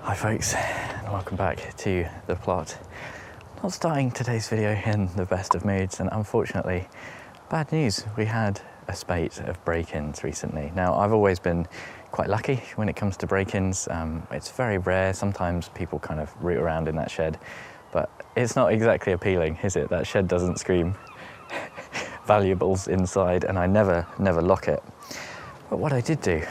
Hi folks, and welcome back to the plot. Not starting today's video in the best of moods, and unfortunately, bad news. We had a spate of break-ins recently. Now, I've always been quite lucky when it comes to break-ins. It's very rare. Sometimes people kind of root around in that shed, but it's not exactly appealing, is it? That shed doesn't scream valuables inside, and I never lock it. But what I did do,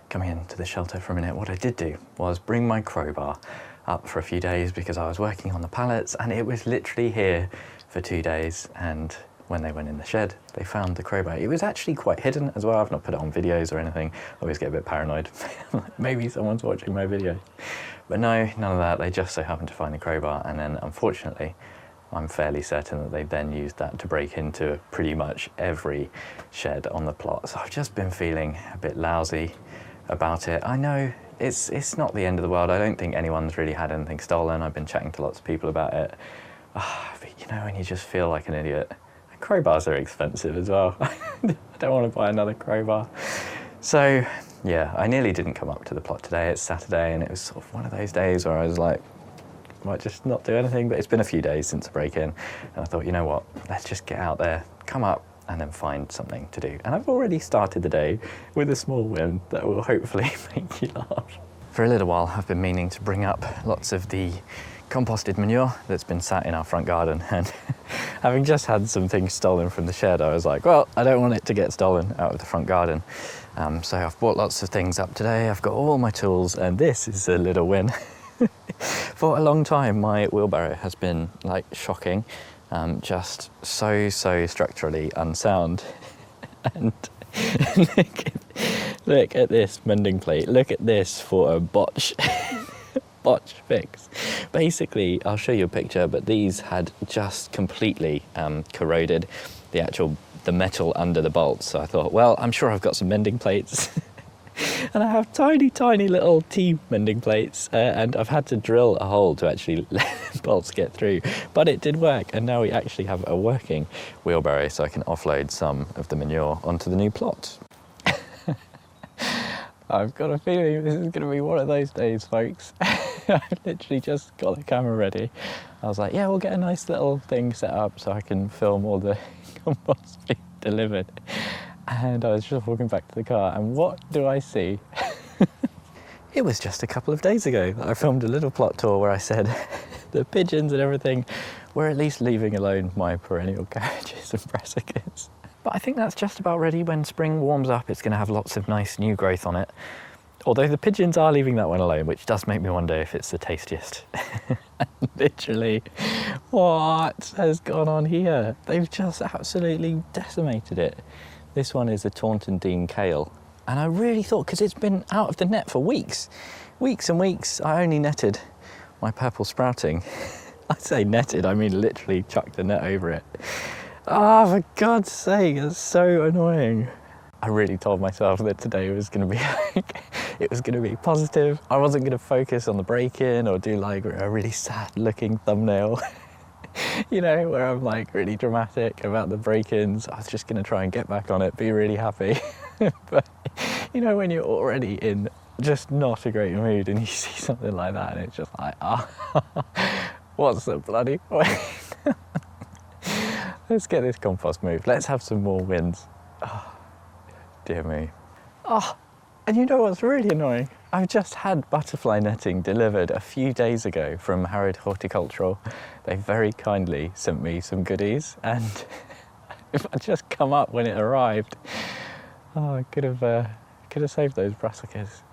coming into the shelter for a minute, what I did do was bring my crowbar up for a few days because I was working on the pallets and it was literally here for 2 days. And when they went in the shed, they found the crowbar. It was actually quite hidden as well. I've not put it on videos or anything. I always get a bit paranoid. Maybe someone's watching my video. But no, none of that. They just so happened to find the crowbar, and then unfortunately, I'm fairly certain that they then used that to break into pretty much every shed on the plot. So I've just been feeling a bit lousy about it. I know it's not the end of the world. I don't think anyone's really had anything stolen. I've been chatting to lots of people about it. But you know, when you just feel like an idiot. Crowbars are expensive as well. I don't want to buy another crowbar. So yeah, I nearly didn't come up to the plot today. It's Saturday, and it was sort of one of those days where I was like, might just not do anything. But it's been a few days since the break-in, and I thought, you know what, let's just get out there, come up, and then find something to do. And I've already started the day with a small win that will hopefully make you laugh. For a little while, I've been meaning to bring up lots of the composted manure that's been sat in our front garden, and having just had some things stolen from the shed, I was like, well, I don't want it to get stolen out of the front garden. So I've brought lots of things up today. I've got all my tools, and this is a little win. For a long time, my wheelbarrow has been like shocking, just so structurally unsound. And look at this mending plate. Look at this for a botch fix. Basically, I'll show you a picture, but these had just completely corroded the metal under the bolts. So I thought, well, I'm sure I've got some mending plates. And I have tiny little T mending plates, and I've had to drill a hole to actually let the bolts get through, but it did work, and now we actually have a working wheelbarrow, so I can offload some of the manure onto the new plot. I've got a feeling this is going to be one of those days, folks. I literally just got the camera ready. I was like, yeah, we'll get a nice little thing set up so I can film all the compost being delivered. And I was just walking back to the car, and what do I see? It was just a couple of days ago that I filmed a little plot tour where I said the pigeons and everything were at least leaving alone my perennial cabbages and brassicas. But I think that's just about ready. When spring warms up, it's going to have lots of nice new growth on it. Although the pigeons are leaving that one alone, which does make me wonder if it's the tastiest. Literally, what has gone on here? They've just absolutely decimated it. This one is a Taunton Dean Kale. And I really thought, because it's been out of the net for weeks and weeks, I only netted my purple sprouting. I say netted, I mean literally chucked the net over it. Oh, for God's sake, it's so annoying. I really told myself that today was going to be it was going to be positive. I wasn't going to focus on the break-in or do like a really sad looking thumbnail. You know, where I'm like really dramatic about the break-ins. I was just going to try and get back on it, be really happy. But, you know, when you're already in just not a great mood and you see something like that, and it's just like, what's the bloody point? Let's get this compost moved. Let's have some more wins. Oh, dear me. Oh, and you know what's really annoying? I've just had butterfly netting delivered a few days ago from Harrod Horticultural. They very kindly sent me some goodies, and if I'd just come up when it arrived, I could have saved those brassicas.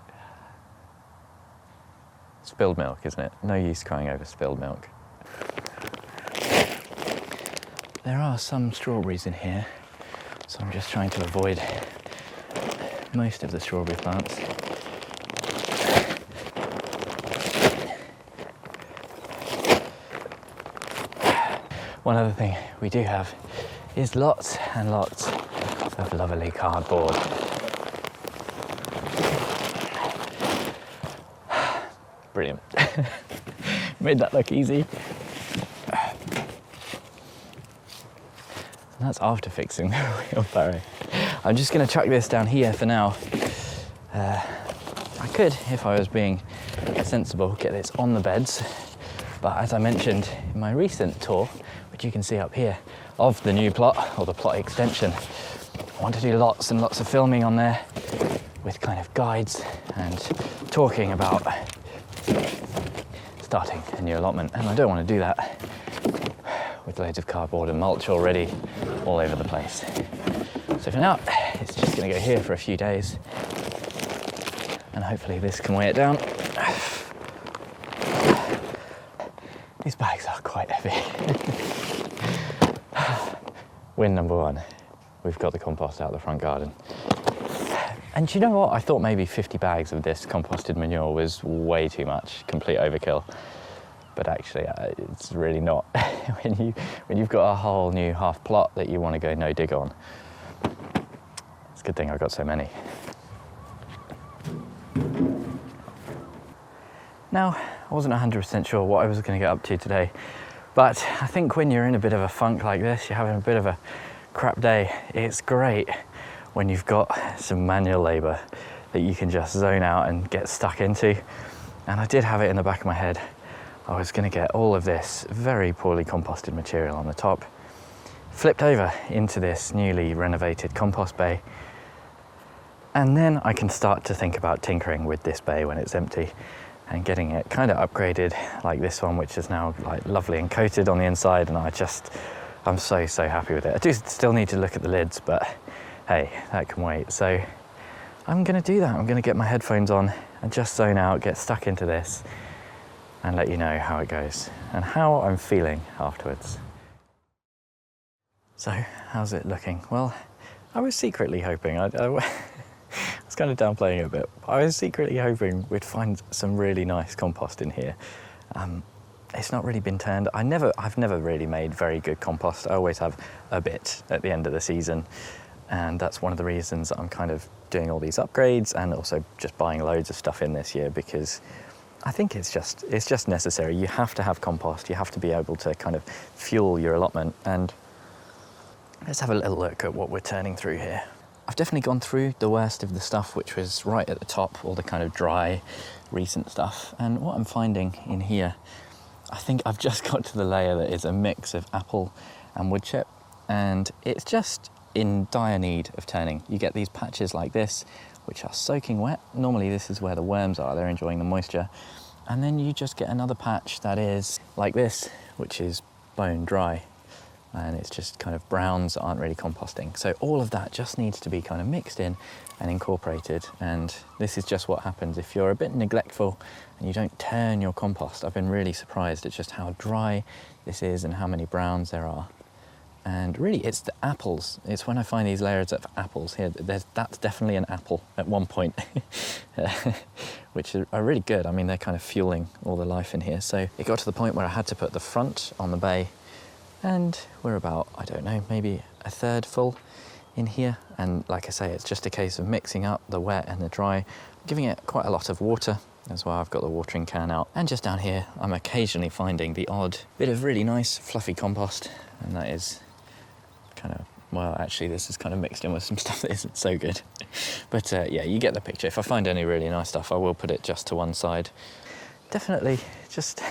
Spilled milk, isn't it? No use crying over spilled milk. There are some strawberries in here, so I'm just trying to avoid most of the strawberry plants. One other thing we do have is lots and lots of lovely cardboard. Brilliant. Made that look easy. And that's after fixing the wheelbarrow. I'm just going to chuck this down here for now. I could, if I was being sensible, get this on the beds. But as I mentioned in my recent tour, which you can see up here, of the new plot, or the plot extension, I want to do lots and lots of filming on there with kind of guides and talking about starting a new allotment. And I don't want to do that with loads of cardboard and mulch already all over the place. So for now, it's just going to go here for a few days, and hopefully this can weigh it down. These bags are quite heavy. Win number one, we've got the compost out of the front garden. And do you know what? I thought maybe 50 bags of this composted manure was way too much, complete overkill. But actually, it's really not. when you've got a whole new half plot that you want to go no dig on, it's a good thing I got so many. Now, I wasn't 100% sure what I was going to get up to today, but I think when you're in a bit of a funk like this, you're having a bit of a crap day, it's great when you've got some manual labour that you can just zone out and get stuck into. And I did have it in the back of my head. I was going to get all of this very poorly composted material on the top, flipped over into this newly renovated compost bay, and then I can start to think about tinkering with this bay when it's empty and getting it kind of upgraded like this one, which is now like lovely and coated on the inside, and I'm so happy with it. I do still need to look at the lids, but hey, that can wait. So I'm going to do that. I'm going to get my headphones on and just zone out, get stuck into this, and let you know how it goes and how I'm feeling afterwards. So how's it looking? Well, I was secretly hoping, I was kind of downplaying it a bit, I was secretly hoping we'd find some really nice compost in here. It's not really been turned. I've never really made very good compost. I always have a bit at the end of the season, and that's one of the reasons I'm kind of doing all these upgrades and also just buying loads of stuff in this year, because I think it's just necessary. You have to have compost. You have to be able to kind of fuel your allotment. And let's have a little look at what we're turning through here. I've definitely gone through the worst of the stuff, which was right at the top, all the kind of dry, recent stuff. And what I'm finding in here, I think I've just got to the layer that is a mix of apple and wood chip, and it's just in dire need of turning. You get these patches like this, which are soaking wet. Normally this is where the worms are, they're enjoying the moisture. And then you just get another patch that is like this, which is bone dry. And it's just kind of browns that aren't really composting. So all of that just needs to be kind of mixed in and incorporated. And this is just what happens if you're a bit neglectful and you don't turn your compost. I've been really surprised at just how dry this is and how many browns there are. And really it's the apples. It's when I find these layers of apples here, that's definitely an apple at one point, which are really good. I mean, they're kind of fueling all the life in here. So it got to the point where I had to put the front on the bay, and we're about, I don't know, maybe a third full in here. And like I say, it's just a case of mixing up the wet and the dry, giving it quite a lot of water. That's why I've got the watering can out. And just down here, I'm occasionally finding the odd bit of really nice fluffy compost. And that is kind of, well, actually this is kind of mixed in with some stuff that isn't so good. But yeah, you get the picture. If I find any really nice stuff, I will put it just to one side. Definitely just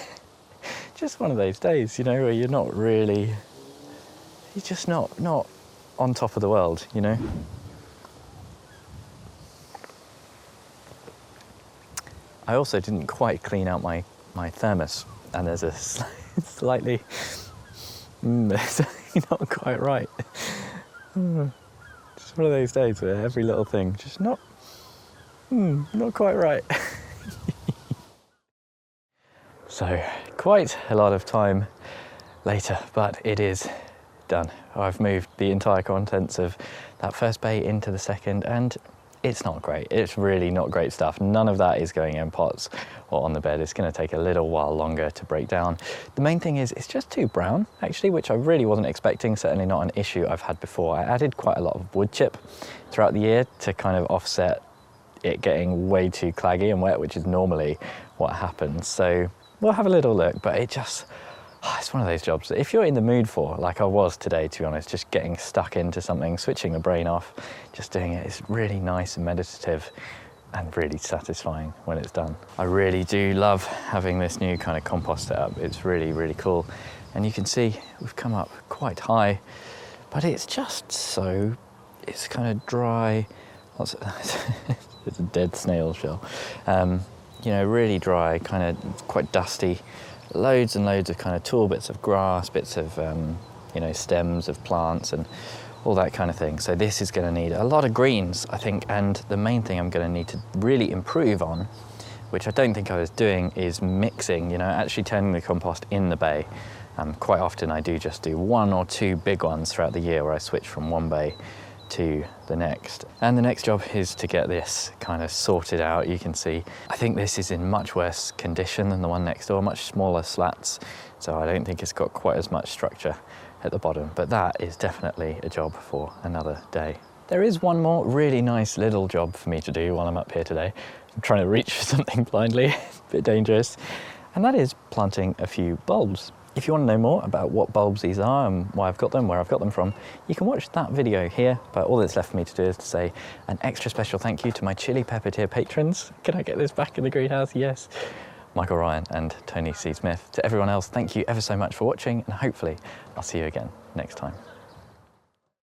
one of those days, you know, where you're not really, you're just not on top of the world, you know. I also didn't quite clean out my thermos, and there's a slightly, it's not quite right. Just one of those days where every little thing just not quite right. So quite a lot of time later, but it is done. I've moved the entire contents of that first bay into the second, and it's not great. It's really not great stuff. None of that is going in pots or on the bed. It's going to take a little while longer to break down. The main thing is it's just too brown, actually, which I really wasn't expecting. Certainly not an issue I've had before. I added quite a lot of wood chip throughout the year to kind of offset it getting way too claggy and wet, which is normally what happens. So we'll have a little look, but it just, it's one of those jobs that if you're in the mood for, like I was today, to be honest, just getting stuck into something, switching the brain off, just doing it, it's really nice and meditative. and really satisfying when it's done. I really do love having this new kind of compost setup. It's really, really cool. And you can see we've come up quite high, but it's just so, it's kind of dry. It's a dead snail shell. You know, really dry, kind of quite dusty. Loads and loads of kind of tall bits of grass, bits of, you know, stems of plants and all that kind of thing. So this is going to need a lot of greens, I think, and the main thing I'm going to need to really improve on, which I don't think I was doing, is mixing, you know, actually turning the compost in the bay. Quite often I do just do 1 or 2 big ones throughout the year where I switch from one bay to the next. And the next job is to get this kind of sorted out. You can see, I think this is in much worse condition than the one next door, much smaller slats. So I don't think it's got quite as much structure at the bottom, but that is definitely a job for another day. There is one more really nice little job for me to do while I'm up here today. I'm trying to reach for something blindly, a bit dangerous, and that is planting a few bulbs. If you want to know more about what bulbs these are and why I've got them, where I've got them from, you can watch that video here, but all that's left for me to do is to say an extra special thank you to my chili pepper tier patrons. Can I get this back in the greenhouse? Yes. Michael Ryan and Tony C. Smith. To everyone else, thank you ever so much for watching, and hopefully I'll see you again next time.